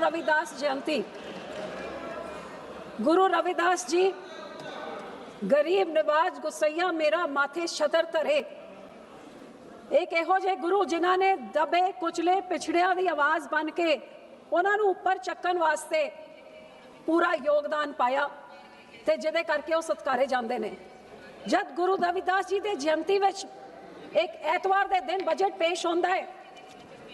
रविदास जयंती। गुरु रविदास जी गरीब नवाज गुस्सैया मेरा माथे छतर धरे। एक इहो जे गुरु जिन्हां ने दबे कुचले पिछड़ियां दी आवाज़ बन के उन्हां नूं उपर चक्कन वास्ते पूरा योगदान पाया ते जिहदे करके वो सत्कारे जांदे ने। जद गुरु रविदास जी दे जयंती विच एक एतवार दे दिन बजट पेश होंदा है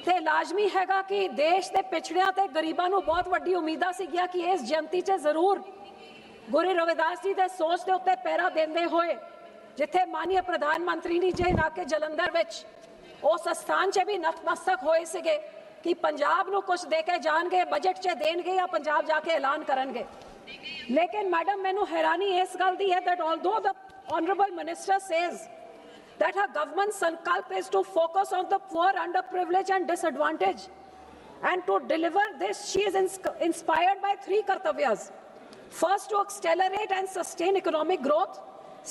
ते लाजमी हैगा कि देश दे पिछड़ियां ते गरीबां नूं बहुत वड्डी उम्मीदां सीगियां कि इस जयंती 'च जरूर गुरु रविदास जी दे सोच के उत्ते पैरा देंदे होए जिथे माननीय प्रधानमंत्री ने जे इलाके जलंधर विच उस स्थान 'च भी नतमस्तक होए सिगे कि पंजाब नूं कुछ दे के जाणगे, बजट 'च देणगे या पंजाब जाके ऐलान करनगे। लेकिन मैडम मैनूं हैरानी इस गल दी है that although the honourable minister says that her government's sankalp is to focus on the poor, underprivileged and disadvantaged, and to deliver this she is inspired by three kartavyas. First, to accelerate and sustain economic growth.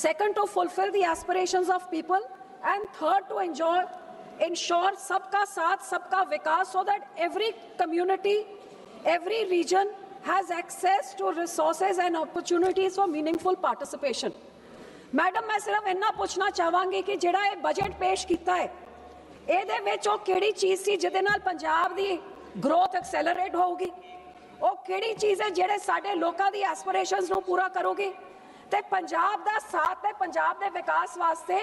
Second, to fulfill the aspirations of people, and third, to ensure sabka saath sabka vikas, so that every community, every region has access to resources and opportunities for meaningful participation. Madam मैं सिर्फ इन्ना पूछना चाहांगी कि जिहड़ा ये budget पेश किया है ਇਹਦੇ ਵਿੱਚ ਉਹ ਕਿਹੜੀ ਚੀਜ਼ ਸੀ ਜਿਹਦੇ ਨਾਲ ਪੰਜਾਬ ਦੀ ਗਰੋਥ ਐਕਸੈਲਰੇਟ ਹੋਊਗੀ? ਉਹ ਕਿਹੜੀ ਚੀਜ਼ ਹੈ ਜਿਹੜੇ ਸਾਡੇ ਲੋਕਾਂ ਦੀ ਐਸਪੀਰੇਸ਼ਨਸ ਨੂੰ ਪੂਰਾ ਕਰੂਗੀ ਤੇ ਪੰਜਾਬ ਦਾ ਸਾਥ ਤੇ ਪੰਜਾਬ ਦੇ ਵਿਕਾਸ ਵਾਸਤੇ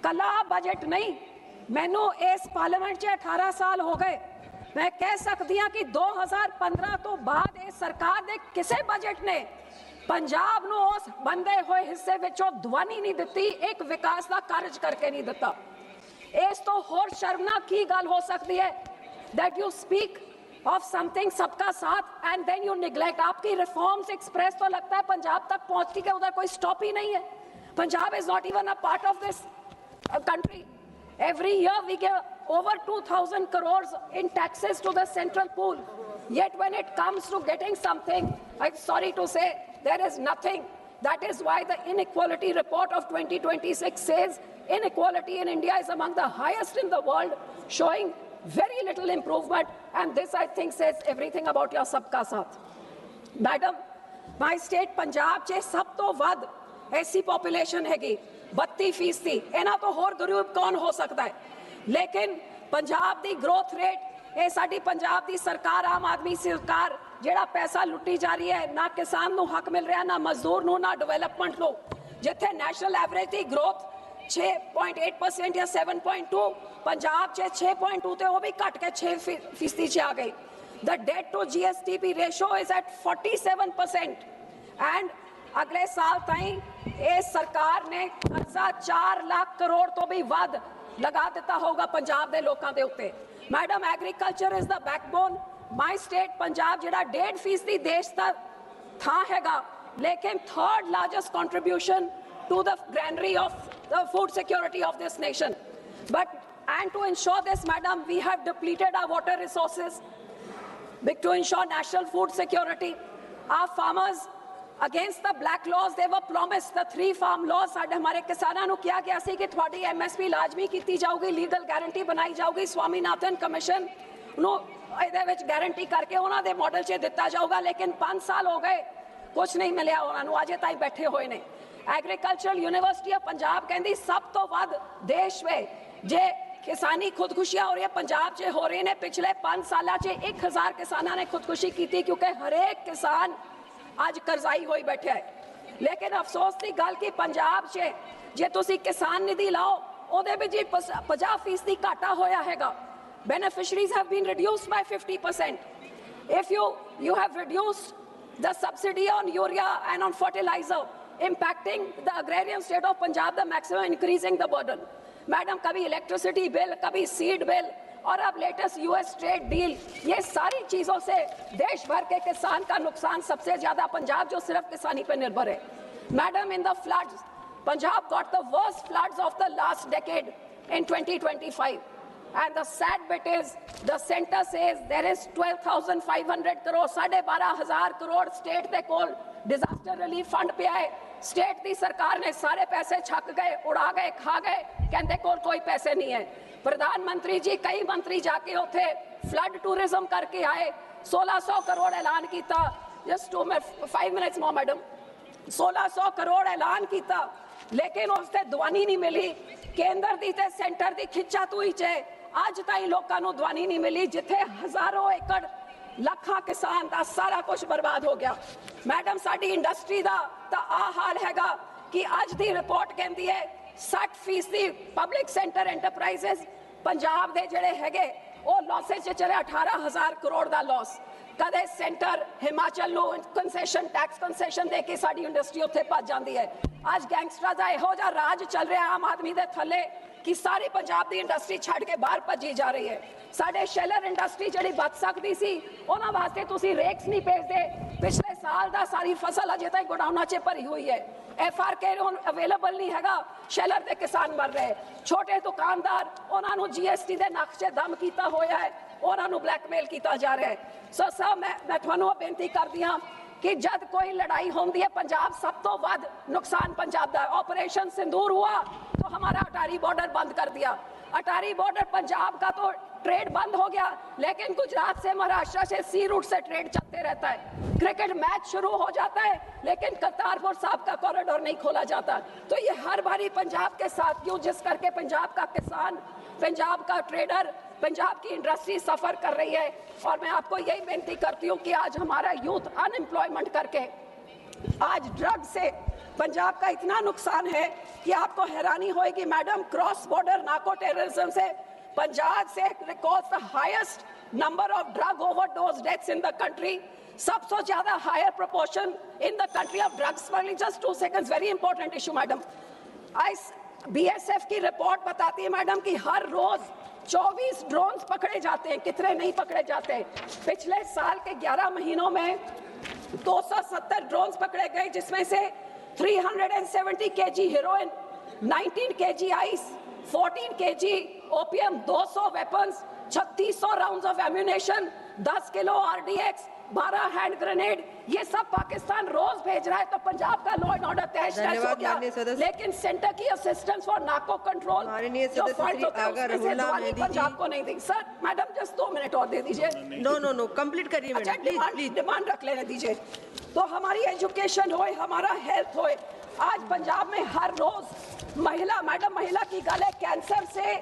ਕੱਲਾ ਬਜਟ ਨਹੀਂ। ਮੈਨੂੰ ਇਸ ਪਾਰਲੀਮੈਂਟ 'ਚ 18 ਸਾਲ ਹੋ ਗਏ, ਮੈਂ ਕਹਿ ਸਕਦੀ ਹਾਂ ਕਿ 2015 ਤੋਂ ਬਾਅਦ ਇਹ ਸਰਕਾਰ ਦੇ ਕਿਸੇ ਬਜਟ ਨੇ पंजाब नूं उस बंदे हुए हिस्से विचों दवानी नहीं दिती, एक विकास का कार्य करके नहीं दिता। इस तो होर शर्मनाक की गल हो सकती है that you speak of something सबका साथ एंड देन यू निगलेक्ट। आपकी रिफॉर्म्स एक्सप्रेस तो लगता है पंजाब तक पहुंचती है, उधर कोई स्टॉप ही नहीं है। Punjab is not even a part of this country. Every year we give over 2,000 crores in taxes to the central pool. Yet when it comes to getting something, I'm sorry to say, there is nothing. That is why the inequality report of 2026 says inequality in India is among the highest in the world, showing very little improvement. And this, I think, says everything about your sabka saath. Madam, my state Punjab चे सब तो वध ऐसी population हैगी 32%। इन्हां तो होर गरीब कौन हो सकता है? लेकिन पंजाब दी ग्रोथ रेट, ये साडी पंजाब दी सरकार, आम आदमी सरकार जिहड़ा पैसा लुट्टी जा रही है, ना किसान नूं हक मिल रहा, ना मजदूर नूं, ना डेवलपमेंट नूं। जिथे नैशनल एवरेज दी ग्रोथ 6.8% या 7.2, पंजाब च 6.2 ते वो भी घट के 6% च आ गई। The debt to GSDP ratio is at 47% and अगले साल ताईं इस सरकार ने कर्जा 4 लाख करोड़ तो भी वध लगा दिता होगा पंजाब दे लोकां दे उत्ते। Madam agriculture is the backbone. My state Punjab जिहड़ा 1.5% देश दा थां हैगा, लेकिन third largest contribution to the granary of the food security of this nation. But and to ensure this, madam, we have depleted our water resources. To ensure national food security, our farmers, against the black laws, they were promised the 3 farm laws। साडे हमारे किसानां नूं किया गया सी कि थोड़ी MSP लाजमी कीती जाऊगी, लीगल गारंटी बनाई जाऊगी, स्वामीनाथन कमीशन नूं इहदे विच गारंटी करके उन्हां दे मॉडल 'च दिता जाऊगा। लेकिन 5 साल हो गए, कुछ नहीं मिलिया उन्हां नूं, अजे ताईं बैठे हुए ने। एग्रीकल्चरल यूनिवर्सिटी ऑफ पंजाब कहंदी सब तो वध देश में जे किसानी खुदकुशियां हो रही है पंजाब 'च हो रही ने। पिछले 5 साल 1000 किसानां ने खुदकुशी की, क्योंकि हरेक किसान आज करजाई होई बैठा है। लेकिन अफसोस की गल कि पंजाब 'च जे तुसी किसान निधि लाओ उहदे विच 50% घाटा होया हैगा। Beneficiaries have been reduced by 50%। If you have reduced the subsidy on urea and on fertilizer, impacting the agrarian state of Punjab the maximum, increasing the burden। Madam कभी इलेक्ट्रिसिटी बिल, कभी सीड बिल, और अब latest US trade deal, ये सारी चीजों से देश भर के किसान का नुकसान सबसे ज्यादा पंजाब जो सिर्फ किसानी पे निर्भर है। Madam in the floods, Punjab got the worst floods of the last decade in 2025, and the sad bit is the center says there is 12,500 crore, 12,500 crore state they coal disaster relief fund पे है। State दी सरकार ने सारे पैसे छक गए, उड़ा गए, खा गए, कहते कोई पैसे नहीं है। प्रधानमंत्री जी, कई मंत्री जाके उथे फ्लड टूरिज्म करके आए, 1600 करोड़ ऐलान किया, just 5 minutes more madam, 1600 crore ऐलान किया, लेकिन उससे दवानी नहीं मिली। केंद्र दी ते सेंटर दी खिच्चा तू ही चे, अज ताई लोगों को दवानी नहीं मिली, जिथे हजारों एकड़ ਲੱਖਾਂ किसान का सारा कुछ बर्बाद हो गया। मैडम साडी इंडस्ट्री का तो आ हाल हैगा कि अज दी रिपोर्ट कहती है 60% पब्लिक सेंटर एंटरप्राइजेस पंजाब दे जड़े हैगे वो लॉसेस च चले 18,000 करोड़ का लॉस। कदे centre Himachal no concession tax concession दे के साडी इंडस्ट्री उत्थे भज जाती है। अज गैंगस्टर का इहो जिहा राज चल रहा आम आदमी दे थले कि सारी पंजाब की इंडस्ट्री छड़ के बाहर भजी जा रही है। साडे शैलर इंडस्ट्री जिहड़ी बच सकती सी उन्हां वास्ते तुसीं रेक्स नहीं भेजदे। पिछले साल दा सारी फसल अजे तक गोडाउनां 'च भरी हुई है। FRK हुण अवेलेबल नहीं हैगा, शैलर दे किसान मर रहे। छोटे दुकानदार उन्हां नूं GST दे नक्शे दम कीता होया है, उन्हां नूं ब्लैकमेल कीता जा रहा है। सो सर मैं तुहानूं बेनती करदी हां कि जब कोई लड़ाई होती है पंजाब सब तो वध नुकसान पंजाब का। ऑपरेशन सिंदूर हुआ तो हमारा अटारी बॉर्डर बंद कर दिया। अटारी बॉर्डर पंजाब का तो ट्रेड बंद हो गया, लेकिन गुजरात से महाराष्ट्र से सी रूट से ट्रेड चलते रहता है। क्रिकेट मैच शुरू हो जाता है लेकिन करतारपुर साहब का कॉरिडोर नहीं खोला जाता। तो ये हर बारी पंजाब के साथ क्यों, जिस करके पंजाब का किसान, पंजाब का ट्रेडर, पंजाब की इंडस्ट्री सफर कर रही है। और मैं आपको यही बेनती करती हूँ कि आज हमारा यूथ अनएम्प्लॉयमेंट करके आज ड्रग से पंजाब का इतना नुकसान है कि आपको हैरानी होगी madam. Cross border narco terrorism से पंजाब से records the highest number of drug overdose deaths in the country. सबसे ज्यादा higher proportion in the country of drugs smuggling. Just 2 seconds, very important issue madam. BSF की report बताती है madam कि हर रोज 24 drones पकड़े जाते हैं। कितने नहीं पकड़े जाते? पिछले साल के 11 महीनों में 270 ड्रोन्स पकड़े गए, जिसमें से 370 kg heroin, 19 kg ice, 14 kg opium, 200 weapons, 3600 rounds of ammunition, 10 kilo RDX, 12 hand grenade, ये सब पाकिस्तान रोज भेज रहा है। तो पंजाब का लॉ एंड ऑर्डर तहस नहस हो गया। लेकिन सेंटर की असिस्टेंस फॉर नार्को कंट्रोल जो फंड होते हैं उसमें से दवाई पंजाब को नहीं दी। सर मैडम जस्ट 2 मिनट और दे दीजिए। नो कंप्लीट करिए मैडम, प्लीज डिमांड रख लेने दीजिए। तो हमारी एजुकेशन होए, हमारा हेल्थ होए। आज पंजाब में हर रोज महिला, मैडम महिला की गल है, कैंसर से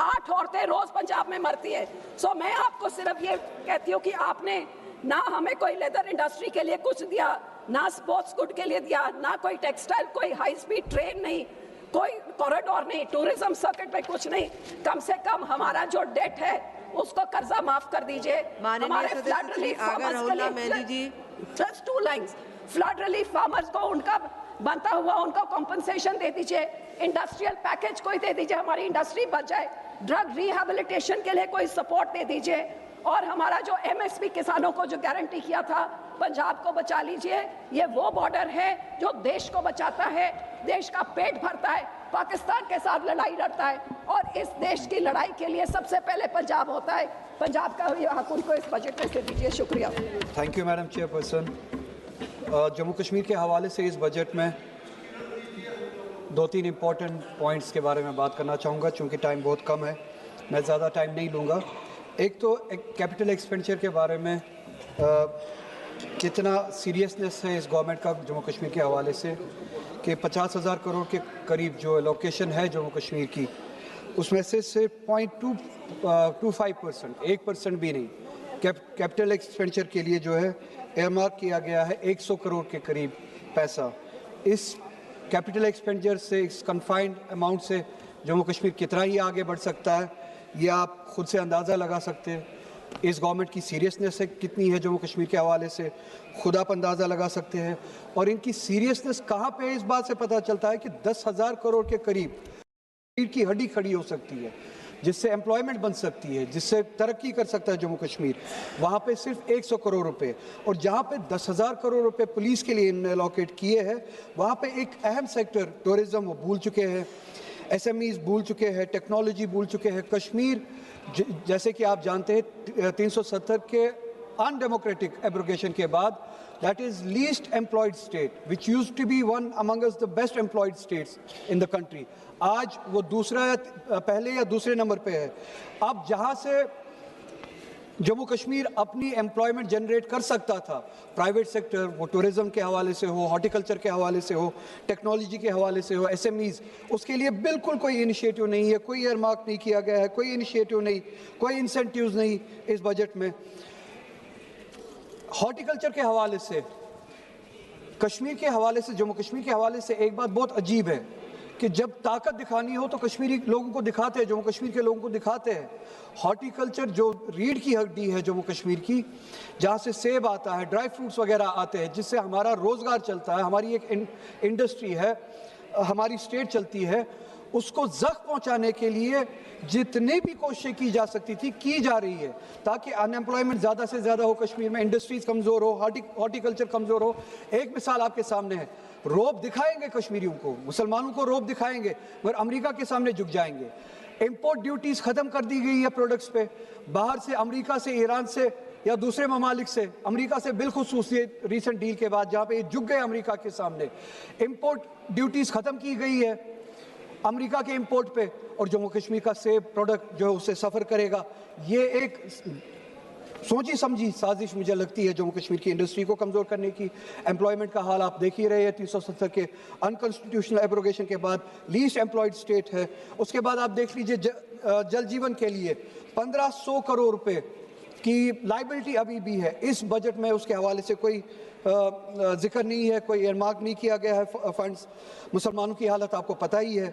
8 औरतें रोज पंजाब में मरती है। सो मैं आपको सिर्फ ये कहती हूँ कि आपने ना हमें कोई लेदर इंडस्ट्री के लिए कुछ दिया, ना स्पोर्ट्स गुड के लिए दिया, ना कोई टेक्सटाइल, कोई हाई स्पीड ट्रेन नहीं, कोई कॉरिडोर नहीं, टूरिज्म सर्किट पे कुछ नहीं। कम से कम हमारा जो डेट है उसको कर्जा माफ कर दीजिए। हमारे फ्लड रिलीफ फार्मर्स के लिए just 2 lines, flood relief farmers को उनका बनता हुआ उनको कॉम्पनसेशन दे दीजिए। इंडस्ट्रियल पैकेज कोई दे दीजिए, हमारी इंडस्ट्री बच जाए। ड्रग रिहेबिलिटेशन के लिए कोई सपोर्ट दे दीजिए। और हमारा जो MSP किसानों को जो गारंटी किया था, पंजाब को बचा लीजिए। ये वो बॉर्डर है जो देश को बचाता है, देश का पेट भरता है, पाकिस्तान के साथ लड़ाई लड़ता है। और इस देश की लड़ाई के लिए सबसे पहले पंजाब होता है। पंजाब का हक उनको इस बजट में से दीजिए। शुक्रिया। Thank you madam chairperson. Jammu Kashmir के हवाले से इस बजट में 2-3 इम्पॉर्टेंट पॉइंट्स के बारे में बात करना चाहूँगा, चूँकि टाइम बहुत कम है, मैं ज़्यादा टाइम नहीं लूँगा। एक तो कैपिटल एक्सपेंडिचर के बारे में कितना सीरियसनेस है इस गवर्नमेंट का जम्मू कश्मीर के हवाले से कि 50,000 करोड़ के करीब जो एलोकेशन है जम्मू कश्मीर की, उसमें से सिर्फ 0.25%, 1% भी नहीं, कैपिटल एक्सपेंडिचर के लिए जो है एयरमार्क किया गया है 100 करोड़ के करीब पैसा। इस कैपिटल एक्सपेंडिचर से, इस कन्फाइंड अमाउंट से जम्मू कश्मीर कितना ही आगे बढ़ सकता है, ये आप खुद से अंदाज़ा लगा सकते हैं। इस गवर्नमेंट की सीरियसनेस है कितनी है जम्मू कश्मीर के हवाले से, खुद आप अंदाज़ा लगा सकते हैं। और इनकी सीरियसनेस कहाँ पे है, इस बात से पता चलता है कि 10,000 करोड़ के करीब रीढ़ की हड्डी खड़ी हो सकती है, जिससे एम्प्लॉयमेंट बन सकती है, जिससे तरक्की कर सकता है जम्मू कश्मीर। वहाँ पे सिर्फ 100 करोड़ रुपए, और जहाँ पे 10,000 करोड़ रुपए पुलिस के लिए इन्होंने अलॉकेट किए हैं, वहाँ पे एक अहम सेक्टर टूरिज्म वो भूल चुके हैं, SMEs भूल चुके हैं, टेक्नोलॉजी भूल चुके हैं। कश्मीर जैसे कि आप जानते हैं 370 के अनडेमोक्रेटिक एब्रोगेशन के बाद that is least employed state which used to be one among us the best employed states in the country, आज वो दूसरा, पहले या दूसरे नंबर पे है। अब जहाँ से जम्मू कश्मीर अपनी एम्प्लॉयमेंट जनरेट कर सकता था, प्राइवेट सेक्टर, वो टूरिज्म के हवाले से हो, हॉर्टिकल्चर के हवाले से हो, टेक्नोलॉजी के हवाले से हो, एसएमईज, उसके लिए बिल्कुल कोई इनिशिएटिव नहीं है, कोई एयरमार्क नहीं किया गया है, कोई इनिशिएटिव नहीं, कोई इंसेंटिव्स नहीं इस बजट में। हॉर्टिकल्चर के हवाले से, कश्मीर के हवाले से, जम्मू कश्मीर के हवाले से एक बात बहुत अजीब है कि जब ताकत दिखानी हो तो कश्मीरी लोगों को दिखाते हैं, जम्मू कश्मीर के लोगों को दिखाते हैं। हॉर्टिकल्चर जो रीढ़ की हड्डी है जम्मू कश्मीर की, जहाँ से सेब आता है, ड्राई फ्रूट्स वगैरह आते हैं, जिससे हमारा रोज़गार चलता है, हमारी एक इंडस्ट्री है, हमारी स्टेट चलती है, उसको जख्म पहुंचाने के लिए जितनी भी कोशिशें की जा सकती थी की जा रही है, ताकि अनएम्प्लॉयमेंट ज़्यादा से ज़्यादा हो कश्मीर में, इंडस्ट्रीज कमज़ोर हो, हॉर्टिकल्चर कमज़ोर हो। एक मिसाल आपके सामने है, रोब दिखाएंगे कश्मीरियों को, मुसलमानों को रोब दिखाएंगे, मगर अमेरिका के सामने झुक जाएंगे। इंपोर्ट ड्यूटीज़ ख़त्म कर दी गई है प्रोडक्ट्स पे, बाहर से, अमेरिका से, ईरान से या दूसरे ममालिक से, अमेरिका से बिलखुसूस ये रिसेंट डील के बाद, जहाँ पे ये झुक गए अमेरिका के सामने। इंपोर्ट ड्यूटीज़ ख़त्म की गई है अमेरिका के इंपोर्ट पे, और जम्मू कश्मीर का सेब प्रोडक्ट जो है उससे सफ़र करेगा। ये एक सोची समझी साजिश मुझे लगती है जम्मू कश्मीर की इंडस्ट्री को कमज़ोर करने की। एम्प्लॉयमेंट का हाल आप देख ही रहे हैं, 370 के अनकॉन्स्टिट्यूशनल एब्रोगेशन के बाद लीस्ट एम्प्लॉयड स्टेट है। उसके बाद आप देख लीजिए जल जीवन के लिए 1500 करोड़ रुपए की लाइबिलिटी अभी भी है इस बजट में, उसके हवाले से कोई जिक्र नहीं है, कोई एयरमार्क नहीं किया गया है फंड्स। मुसलमानों की हालत आपको पता ही है,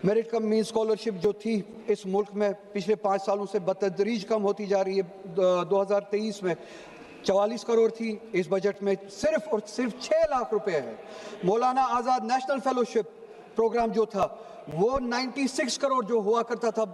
मेरिट कम मीन स्कॉलरशिप जो थी इस मुल्क में पिछले 5 सालों से बतदरीज कम होती जा रही है। 2023 में 44 करोड़ थी, इस बजट में सिर्फ और सिर्फ 6 लाख रुपए है। मौलाना आज़ाद नेशनल फेलोशिप प्रोग्राम जो था वो 96 करोड़ जो हुआ करता था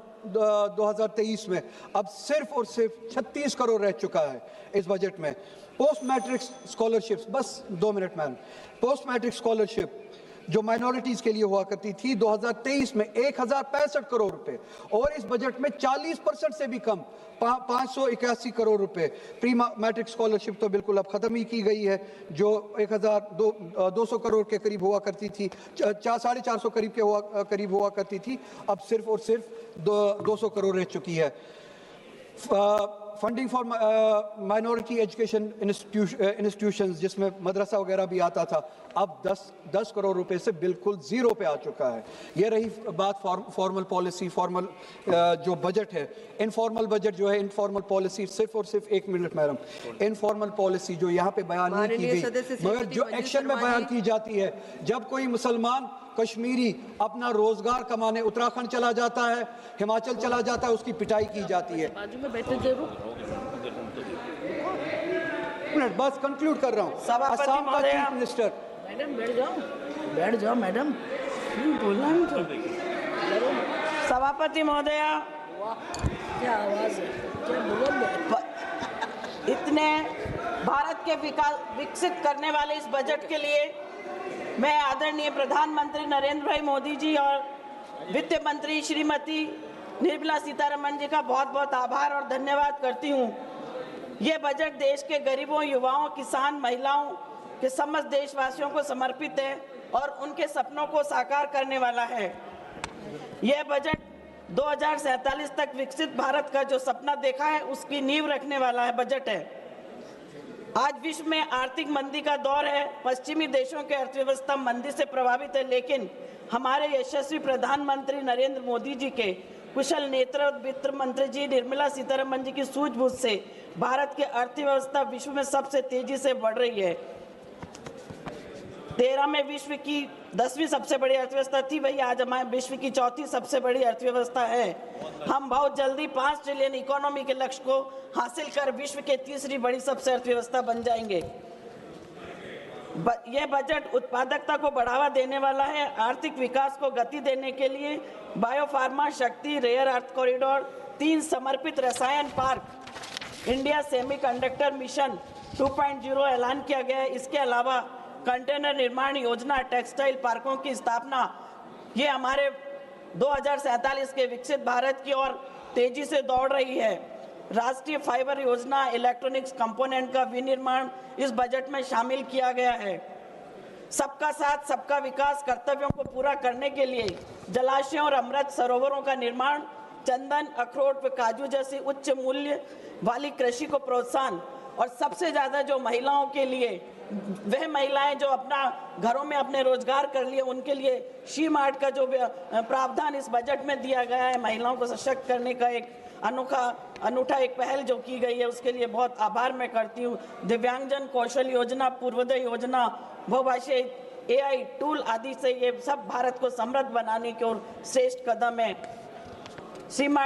2023 में, अब सिर्फ और सिर्फ 36 करोड़ रह चुका है इस बजट में। पोस्ट मैट्रिक स्कॉलरशिप्स, बस 2 minute ma'am, post matric scholarship जो माइनॉरिटीज़ के लिए हुआ करती थी 2023 में 1065 करोड़ रुपए, और इस बजट में 40% से भी कम 581 करोड़ रुपए। प्री मैट्रिक स्कॉलरशिप तो बिल्कुल अब ख़त्म ही की गई है, जो 1200 करोड़ के करीब हुआ करती थी, 450 करीब हुआ करती थी, अब सिर्फ और सिर्फ 200 करोड़ रह चुकी है। Funding for minority education institutions, जिसमें मदरसा वगैरह भी आता था, अब 10 करोड़ रुपए से बिल्कुल ज़ीरो पे आ चुका है। ये रही बात फॉर्मल पॉलिसी, फॉर्मल जो बजट है। इनफॉर्मल बजट जो है, इनफॉर्मल पॉलिसी, सिर्फ और सिर्फ 1 मिनट मैडम, इनफॉर्मल पॉलिसी जो यहाँ पे बयान नहीं की गई, मगर जो एक्शन में बयान की जाती है, जब कोई मुसलमान कश्मीरी अपना रोजगार कमाने उत्तराखंड चला जाता है, हिमाचल चला जाता है, उसकी पिटाई की जाती है। बस कंक्लूड कर रहा हूँ। असम का चीफ मिनिस्टर, मैडम बैठ जाओ मैडम, बोलना नहीं तो। सभापति महोदया, क्या आवाज है, क्या बुलंद है। इतने भारत के विकसित करने वाले इस बजट के लिए मैं आदरणीय प्रधानमंत्री नरेंद्र भाई मोदी जी और वित्त मंत्री श्रीमती निर्मला सीतारमण जी का बहुत बहुत आभार और धन्यवाद करती हूँ। ये बजट देश के गरीबों, युवाओं, किसान, महिलाओं के समस्त देशवासियों को समर्पित है और उनके सपनों को साकार करने वाला है। यह बजट 2047 तक विकसित भारत का जो सपना देखा है उसकी नींव रखने वाला है बजट है। आज विश्व में आर्थिक मंदी का दौर है, पश्चिमी देशों की अर्थव्यवस्था मंदी से प्रभावित है, लेकिन हमारे यशस्वी प्रधानमंत्री नरेंद्र मोदी जी के कुशल नेतृत्व, वित्त मंत्री जी निर्मला सीतारमण जी की सूझबूझ से भारत की अर्थव्यवस्था विश्व में सबसे तेजी से बढ़ रही है। 2013 में विश्व की 10वीं सबसे बड़ी अर्थव्यवस्था थी, वही आज हमारे विश्व की 4थी सबसे बड़ी अर्थव्यवस्था है। हम बहुत जल्दी 5 ट्रिलियन इकोनॉमी के लक्ष्य को हासिल कर विश्व के 3री बड़ी सबसे अर्थव्यवस्था बन जाएंगे। यह बजट उत्पादकता को बढ़ावा देने वाला है, आर्थिक विकास को गति देने के लिए बायोफार्मा, शक्ति, रेयर अर्थ कॉरिडोर, 3 समर्पित रसायन पार्क, इंडिया सेमीकंडक्टर मिशन 2.0 ऐलान किया गया है। इसके अलावा कंटेनर निर्माण योजना, टेक्सटाइल पार्कों की स्थापना, ये हमारे 2047 के विकसित भारत की ओर तेजी से दौड़ रही है। राष्ट्रीय फाइबर योजना, इलेक्ट्रॉनिक्स कंपोनेंट का विनिर्माण इस बजट में शामिल किया गया है। सबका साथ सबका विकास कर्तव्यों को पूरा करने के लिए जलाशयों और अमृत सरोवरों का निर्माण, चंदन, अखरोट व काजू जैसी उच्च मूल्य वाली कृषि को प्रोत्साहन, और सबसे ज़्यादा जो महिलाओं के लिए, वह महिलाएं जो अपना घरों में अपने रोजगार कर लिए, उनके लिए शी मार्ट का जो प्रावधान इस बजट में दिया गया है, महिलाओं को सशक्त करने का एक अनूठा एक पहल जो की गई है, उसके लिए बहुत आभार मैं करती हूँ। दिव्यांगजन कौशल योजना, पूर्वोदय योजना, बहुभाषीय AI टूल आदि से ये सब भारत को समृद्ध बनाने की ओर श्रेष्ठ कदम है। सी मार्ट